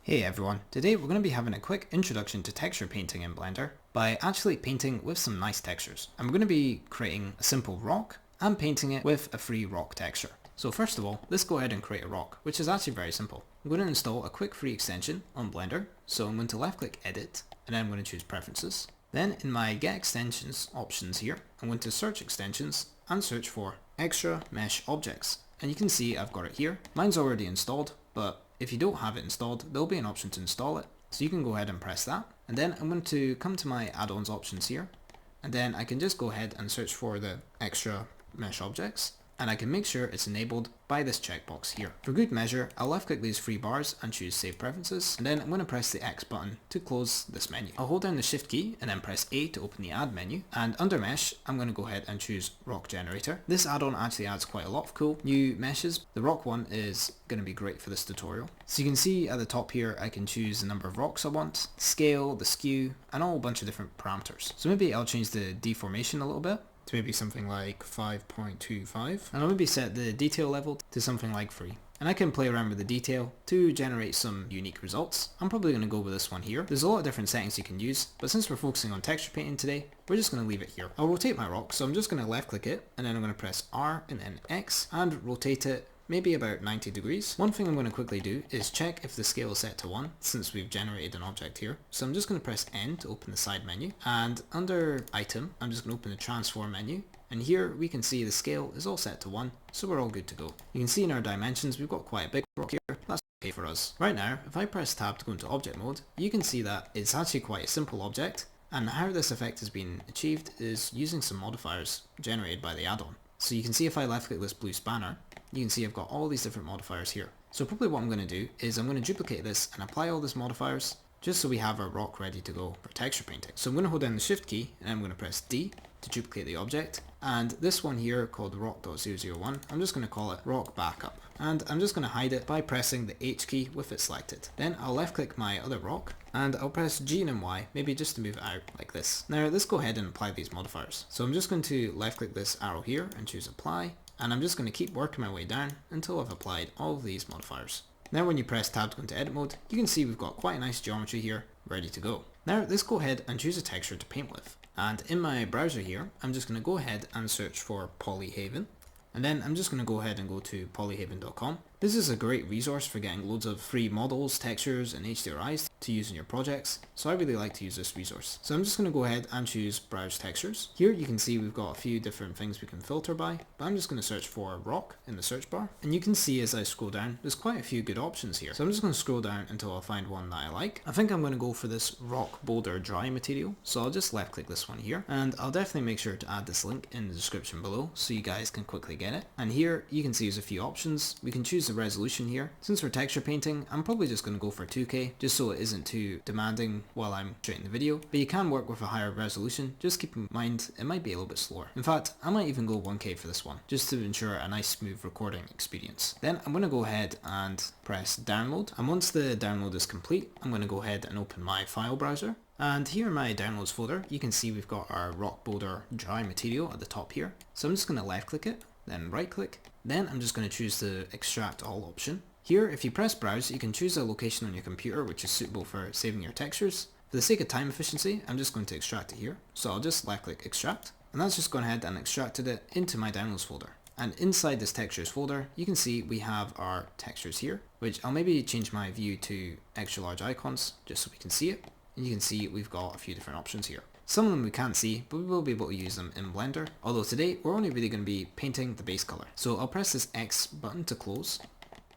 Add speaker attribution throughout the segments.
Speaker 1: Hey everyone, today we're going to be having a quick introduction to texture painting in Blender by actually painting with some nice textures. And we're going to be creating a simple rock and painting it with a free rock texture. So first of all, let's go ahead and create a rock, which is actually very simple. I'm going to install a quick free extension on Blender, so I'm going to left click edit, and then I'm going to choose preferences. Then in my get extensions options here, I'm going to search extensions and search for extra mesh objects. And you can see I've got it here. Mine's already installed, but if you don't have it installed, there'll be an option to install it. So you can go ahead and press that. And then I'm going to come to my add-ons options here. And then I can just go ahead and search for the extra mesh objects. And I can make sure it's enabled by this checkbox here. For good measure, I'll left click these three bars and choose Save Preferences, and then I'm going to press the X button to close this menu. I'll hold down the Shift key and then press A to open the Add menu, and under Mesh, I'm going to go ahead and choose Rock Generator. This add-on actually adds quite a lot of cool new meshes. The rock one is going to be great for this tutorial. So you can see at the top here, I can choose the number of rocks I want, scale, the skew, and a whole bunch of different parameters. So maybe I'll change the deformation a little bit to maybe something like 5.25, and I'll maybe set the detail level to something like 3. And I can play around with the detail to generate some unique results. I'm probably going to go with this one here. There's a lot of different settings you can use, but since we're focusing on texture painting today, we're just going to leave it here. I'll rotate my rock, so I'm just going to left click it, and then I'm going to press R and then X, and rotate it maybe about 90 degrees. One thing I'm going to quickly do is check if the scale is set to 1 since we've generated an object here. So I'm just going to press N to open the side menu, and under item I'm just going to open the transform menu, and here we can see the scale is all set to 1, so we're all good to go. You can see in our dimensions we've got quite a big rock here. That's okay for us. Right now if I press tab to go into object mode, you can see that it's actually quite a simple object, and how this effect has been achieved is using some modifiers generated by the add-on. So you can see if I left click this blue spanner, you can see I've got all these different modifiers here. So probably what I'm going to do is I'm going to duplicate this and apply all these modifiers just so we have our rock ready to go for texture painting. So I'm going to hold down the Shift key and I'm going to press D to duplicate the object. And this one here called rock.001, I'm just going to call it rock backup. And I'm just going to hide it by pressing the H key with it selected. Then I'll left click my other rock and I'll press G and Y, maybe just to move it out like this. Now let's go ahead and apply these modifiers. So I'm just going to left click this arrow here and choose apply. And I'm just going to keep working my way down until I've applied all of these modifiers. Now when you press tab to go into edit mode, you can see we've got quite a nice geometry here ready to go. Now let's go ahead and choose a texture to paint with. And in my browser here, I'm just going to go ahead and search for Polyhaven. And then I'm just going to go ahead and go to polyhaven.com. This is a great resource for getting loads of free models, textures and HDRIs to use in your projects. So I really like to use this resource. So I'm just going to go ahead and choose Browse Textures. Here you can see we've got a few different things we can filter by, but I'm just going to search for rock in the search bar. And you can see as I scroll down, there's quite a few good options here. So I'm just going to scroll down until I find one that I like. I think I'm going to go for this rock boulder dry material. So I'll just left click this one here, and I'll definitely make sure to add this link in the description below so you guys can quickly get it. And here you can see there's a few options. We can choose the resolution here. Since we're texture painting, I'm probably just going to go for 2K just so it isn't too demanding while I'm shooting the video, but you can work with a higher resolution. Just keep in mind it might be a little bit slower. In fact, I might even go 1K for this one just to ensure a nice smooth recording experience. Then I'm going to go ahead and press download, and once the download is complete, I'm going to go ahead and open my file browser. And here in my downloads folder, you can see we've got our rock boulder dry material at the top here. So I'm just going to left click it, then right click, then I'm just going to choose the extract all option. Here if you press browse, you can choose a location on your computer which is suitable for saving your textures. For the sake of time efficiency, I'm just going to extract it here. So I'll just left click extract, and that's just gone ahead and extracted it into my downloads folder. And inside this textures folder, you can see we have our textures here, which I'll maybe change my view to extra large icons just so we can see it. And you can see we've got a few different options here. Some of them we can't see, but we will be able to use them in Blender. Although today, we're only really going to be painting the base color. So I'll press this X button to close.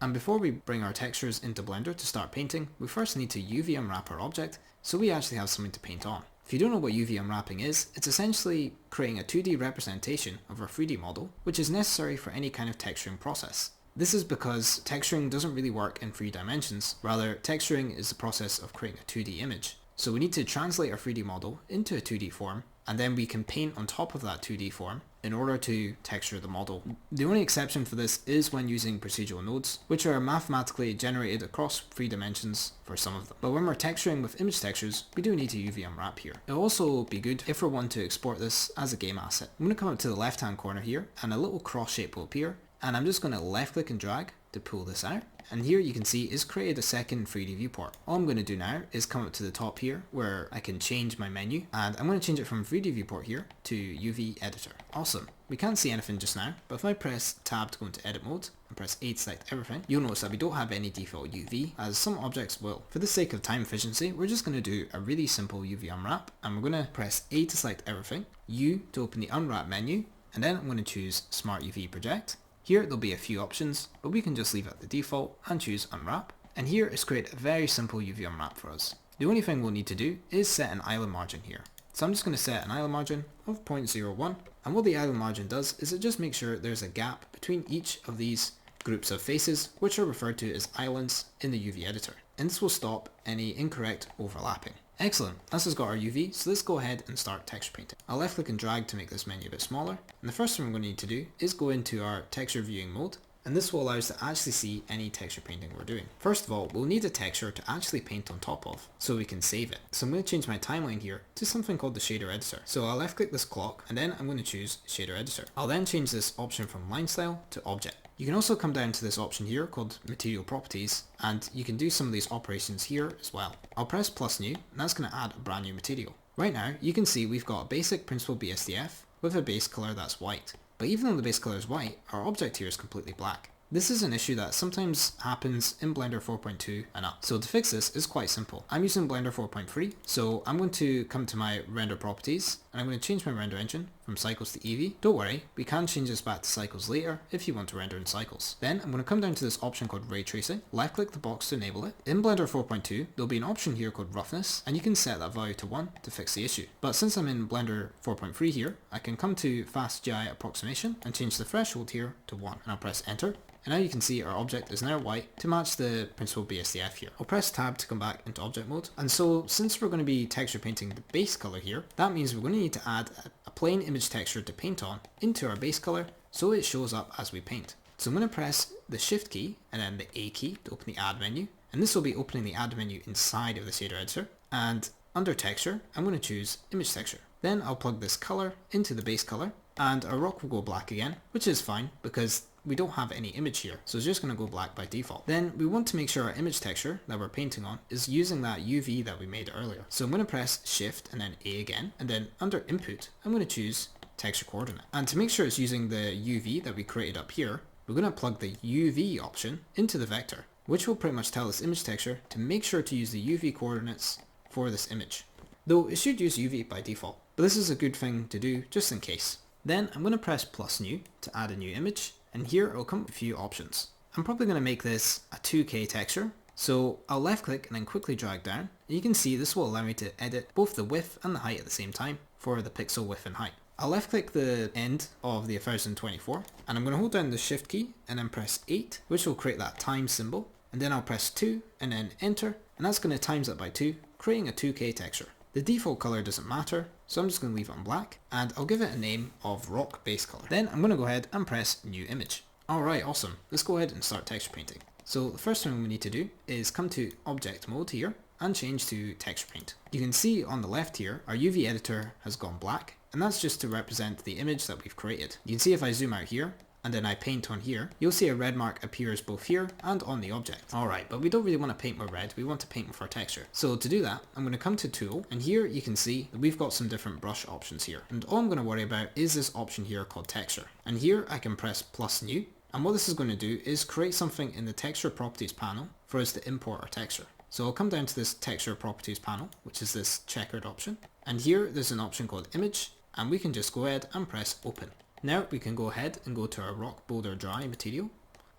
Speaker 1: And before we bring our textures into Blender to start painting, we first need to UV unwrap our object so we actually have something to paint on. If you don't know what UV unwrapping is, it's essentially creating a 2D representation of our 3D model, which is necessary for any kind of texturing process. This is because texturing doesn't really work in 3 dimensions, rather texturing is the process of creating a 2D image. So we need to translate our 3D model into a 2D form, and then we can paint on top of that 2D form in order to texture the model. The only exception for this is when using procedural nodes, which are mathematically generated across 3 dimensions for some of them. But when we're texturing with image textures, we do need to UV unwrap here. It'll also be good if we're wanting to export this as a game asset. I'm going to come up to the left hand corner here, and a little cross shape will appear, and I'm just going to left click and drag to pull this out. and here you can see it's created a second 3D viewport. All I'm going to do now is come up to the top here where I can change my menu, and I'm going to change it from 3D viewport here to UV editor. Awesome. We can't see anything just now, but if I press tab to go into edit mode and press A to select everything, you'll notice that we don't have any default UV, as some objects will. For the sake of time efficiency, we're just going to do a really simple UV unwrap, and we're going to press A to select everything, U to open the unwrap menu, and then I'm going to choose Smart UV Project. Here there'll be a few options, but we can just leave it at the default and choose unwrap. And here it's created a very simple UV unwrap for us. The only thing we'll need to do is set an island margin here. So I'm just going to set an island margin of 0.01, and what the island margin does is it just makes sure there's a gap between each of these groups of faces, which are referred to as islands in the UV editor. And this will stop any incorrect overlapping. Excellent, this has got our UV, so let's go ahead and start texture painting. I'll left click and drag to make this menu a bit smaller, and the first thing we're going to need to do is go into our texture viewing mode, and this will allow us to actually see any texture painting we're doing. First of all, we'll need a texture to actually paint on top of, so we can save it. So I'm going to change my timeline here to something called the shader editor. So I'll left click this clock, and then I'm going to choose shader editor. I'll then change this option from line style to object. You can also come down to this option here called material properties, and you can do some of these operations here as well. I'll press plus new, and that's going to add a brand new material. Right now, you can see we've got a basic principled BSDF with a base color that's white. But even though the base color is white, our object here is completely black. This is an issue that sometimes happens in Blender 4.2 and up. So to fix this is quite simple. I'm using Blender 4.3, so I'm going to come to my render properties, and I'm going to change my render engine from cycles to Eevee. Don't worry, we can change this back to cycles later if you want to render in cycles. Then I'm going to come down to this option called ray tracing, left click the box to enable it. In Blender 4.2, there'll be an option here called roughness, and you can set that value to 1 to fix the issue. But since I'm in Blender 4.3 here, I can come to fast GI approximation and change the threshold here to 1, and I'll press enter. And now you can see our object is now white to match the principled BSDF here. I'll press tab to come back into object mode. And so since we're going to be texture painting the base color here, that means we're going to need to add a plain image texture to paint on into our base color so it shows up as we paint. So I'm going to press the shift key and then the A key to open the add menu. And this will be opening the add menu inside of the shader editor. And under texture, I'm going to choose image texture. Then I'll plug this color into the base color, and our rock will go black again, which is fine because we don't have any image here, so it's just going to go black by default. Then we want to make sure our image texture that we're painting on is using that UV that we made earlier. So I'm going to press shift and then A again, and then under input, I'm going to choose texture coordinate. And to make sure it's using the UV that we created up here, we're going to plug the UV option into the vector, which will pretty much tell this image texture to make sure to use the UV coordinates for this image. Though it should use UV by default, but this is a good thing to do just in case. Then I'm going to press plus new to add a new image, and here it'll come with a few options. I'm probably going to make this a 2K texture, so I'll left click and then quickly drag down, and you can see this will allow me to edit both the width and the height at the same time for the pixel width and height. I'll left click the end of the 1024, and I'm going to hold down the shift key and then press 8, which will create that time symbol, and then I'll press 2 and then enter, and that's going to times it by 2, creating a 2K texture. The default color doesn't matter, so I'm just going to leave it on black, and I'll give it a name of rock base color. Then I'm going to go ahead and press new image. Alright, awesome. Let's go ahead and start texture painting. So the first thing we need to do is come to object mode here and change to texture paint. You can see on the left here, our UV editor has gone black, and that's just to represent the image that we've created. You can see if I zoom out here, and then I paint on here, you'll see a red mark appears both here and on the object. Alright, but we don't really want to paint with red, we want to paint with our texture. So to do that, I'm going to come to tool, and here you can see that we've got some different brush options here. And all I'm going to worry about is this option here called texture. And here I can press plus new, and what this is going to do is create something in the texture properties panel for us to import our texture. So I'll come down to this texture properties panel, which is this checkered option. And here there's an option called image, and we can just go ahead and press open. Now we can go ahead and go to our rock boulder dry material,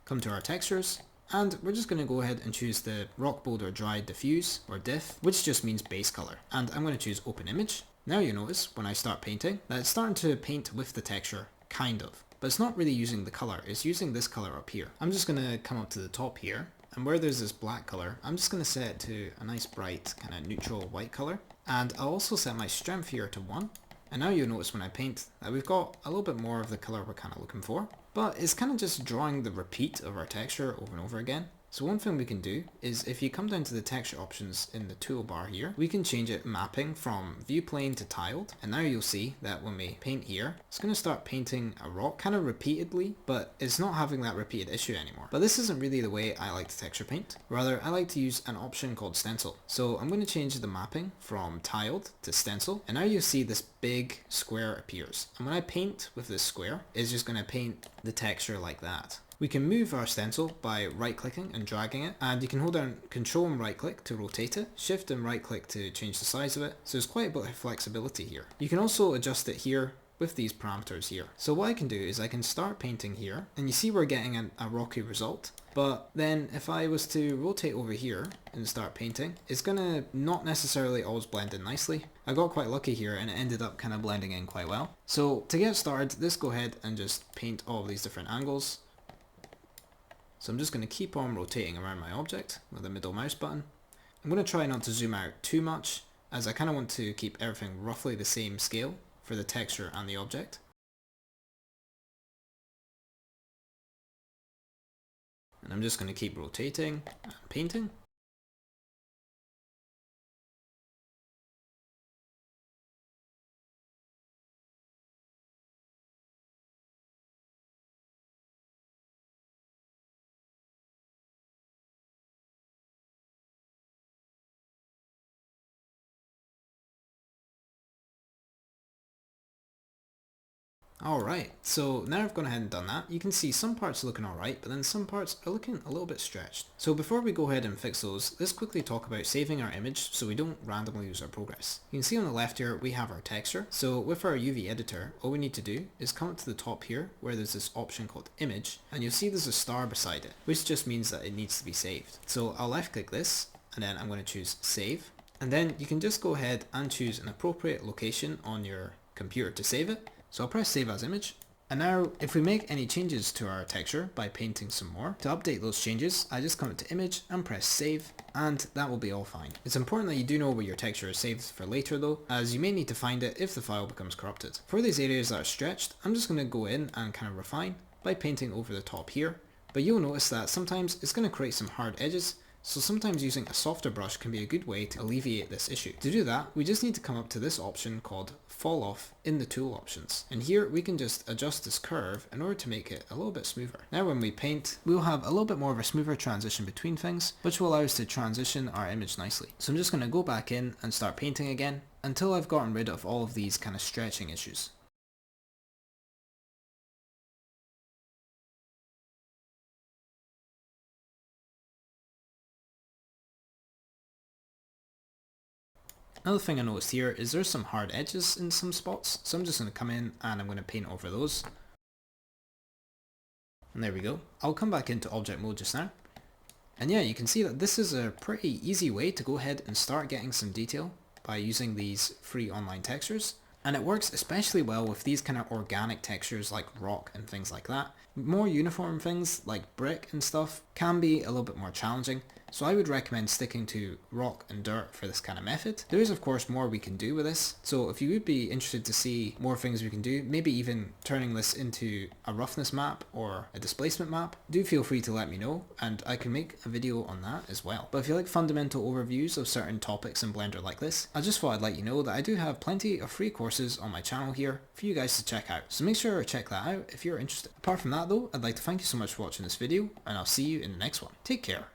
Speaker 1: come to our textures, and we're just going to go ahead and choose the rock boulder dry diffuse or diff, which just means base color. And I'm going to choose open image. Now you notice when I start painting that it's starting to paint with the texture, kind of, but it's not really using the color, it's using this color up here. I'm just going to come up to the top here, and where there's this black color, I'm just going to set it to a nice bright kind of neutral white color. And I'll also set my strength here to 1. And now you'll notice when I paint that we've got a little bit more of the color we're kind of looking for, but it's kind of just drawing the repeat of our texture over and over again. So one thing we can do is if you come down to the texture options in the toolbar here, we can change it mapping from view plane to tiled. And now you'll see that when we paint here, it's going to start painting a rock kind of repeatedly, but it's not having that repeated issue anymore. But this isn't really the way I like to texture paint. Rather, I like to use an option called stencil. So I'm going to change the mapping from tiled to stencil. And now you'll see this big square appears. And when I paint with this square, it's just going to paint the texture like that. We can move our stencil by right clicking and dragging it, and you can hold down Control and right click to rotate it, Shift and right click to change the size of it, so there's quite a bit of flexibility here. You can also adjust it here with these parameters here. So what I can do is I can start painting here, and you see we're getting a rocky result, but then if I was to rotate over here and start painting, it's gonna not necessarily always blend in nicely. I got quite lucky here and it ended up kind of blending in quite well. So to get started, let's go ahead and just paint all of these different angles. So I'm just going to keep on rotating around my object with the middle mouse button. I'm going to try not to zoom out too much, as I kind of want to keep everything roughly the same scale for the texture and the object. And I'm just going to keep rotating and painting. Alright, so now I've gone ahead and done that. You can see some parts are looking alright, but then some parts are looking a little bit stretched. So before we go ahead and fix those, let's quickly talk about saving our image so we don't randomly lose our progress. You can see on the left here we have our texture. So with our UV editor, all we need to do is come up to the top here where there's this option called image, and you'll see there's a star beside it, which just means that it needs to be saved. So I'll left click this, and then I'm going to choose save. And then you can just go ahead and choose an appropriate location on your computer to save it. So I'll press save as image. And now if we make any changes to our texture by painting some more, to update those changes, I just come up to image and press save, and that will be all fine. It's important that you do know where your texture is saved for later though, as you may need to find it if the file becomes corrupted. For these areas that are stretched, I'm just going to go in and kind of refine by painting over the top here. But you'll notice that sometimes it's going to create some hard edges, so sometimes using a softer brush can be a good way to alleviate this issue. To do that, we just need to come up to this option called fall off in the tool options. And here we can just adjust this curve in order to make it a little bit smoother. Now when we paint, we'll have a little bit more of a smoother transition between things, which will allow us to transition our image nicely. So I'm just going to go back in and start painting again until I've gotten rid of all of these kind of stretching issues. Another thing I noticed here is there's some hard edges in some spots, so I'm just going to come in and I'm going to paint over those. And there we go. I'll come back into object mode just now. And yeah, you can see that this is a pretty easy way to go ahead and start getting some detail by using these free online textures. And it works especially well with these kind of organic textures like rock and things like that. More uniform things like brick and stuff can be a little bit more challenging, so I would recommend sticking to rock and dirt for this kind of method. There is of course more we can do with this, so if you would be interested to see more things we can do, maybe even turning this into a roughness map or a displacement map, do feel free to let me know and I can make a video on that as well. But if you like fundamental overviews of certain topics in Blender like this, I just thought I'd let you know that I do have plenty of free courses on my channel here for you guys to check out, so make sure to check that out if you're interested. Apart from that though, I'd like to thank you so much for watching this video, and I'll see you in the next one. Take care.